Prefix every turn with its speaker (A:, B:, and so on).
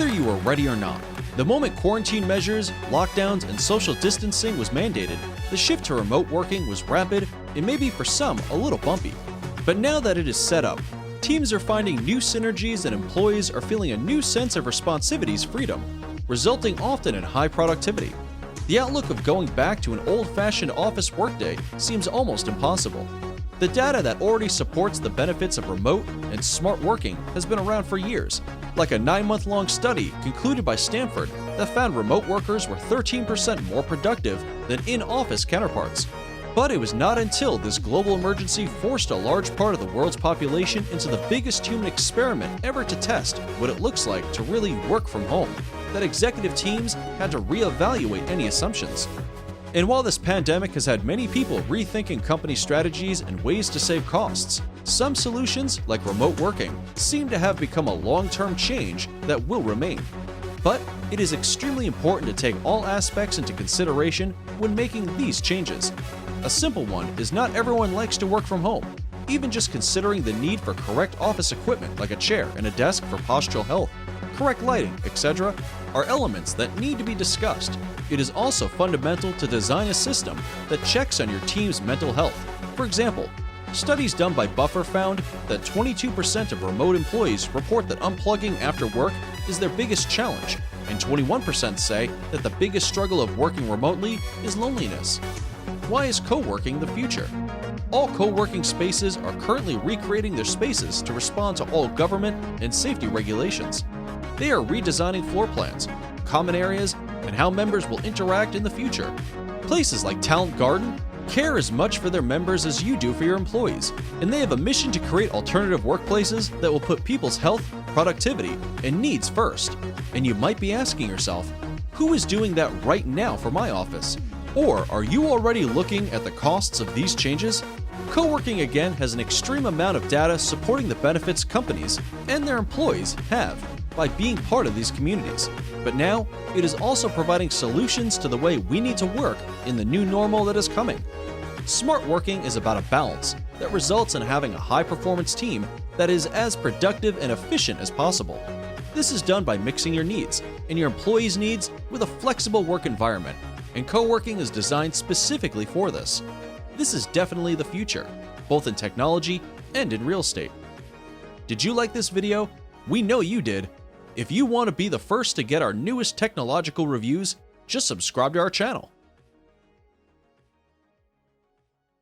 A: whether you were ready or not. The moment quarantine measures, lockdowns, and social distancing was mandated, the shift to remote working was rapid and maybe for some a little bumpy. But now that it is set up, teams are finding new synergies and employees are feeling a new sense of responsivities freedom, resulting often in high productivity. The outlook of going back to an old-fashioned office workday seems almost impossible. The data that already supports the benefits of remote and smart working has been around for years, like a 9-month-long study concluded by Stanford that found remote workers were 13% more productive than in-office counterparts. But it was not until this global emergency forced a large part of the world's population into the biggest human experiment ever to test what it looks like to really work from home that executive teams had to reevaluate any assumptions. And while this pandemic has had many people rethinking company strategies and ways to save costs, some solutions, like remote working, seem to have become a long-term change that will remain. But it is extremely important to take all aspects into consideration when making these changes. A simple one is not everyone likes to work from home. Even just considering the need for correct office equipment like a chair and a desk for postural health, correct lighting, etc., are elements that need to be discussed. It is also fundamental to design a system that checks on your team's mental health. For example, studies done by Buffer found that 22% of remote employees report that unplugging after work is their biggest challenge, and 21% say that the biggest struggle of working remotely is loneliness. Why is co-working the future? All co-working spaces are currently recreating their spaces to respond to all government and safety regulations. They are redesigning floor plans, common areas, and how members will interact in the future. Places like Talent Garden care as much for their members as you do for your employees, and they have a mission to create alternative workplaces that will put people's health, productivity, and needs first. And you might be asking yourself, who is doing that right now for my office? Or are you already looking at the costs of these changes? Co-working again has an extreme amount of data supporting the benefits companies and their employees have by being part of these communities. But now, it is also providing solutions to the way we need to work in the new normal that is coming. Smart working is about a balance that results in having a high-performance team that is as productive and efficient as possible. This is done by mixing your needs and your employees' needs with a flexible work environment, and co-working is designed specifically for this. This is definitely the future, both in technology and in real estate. Did you like this video? We know you did. If you want to be the first to get our newest technological reviews, just subscribe to our channel.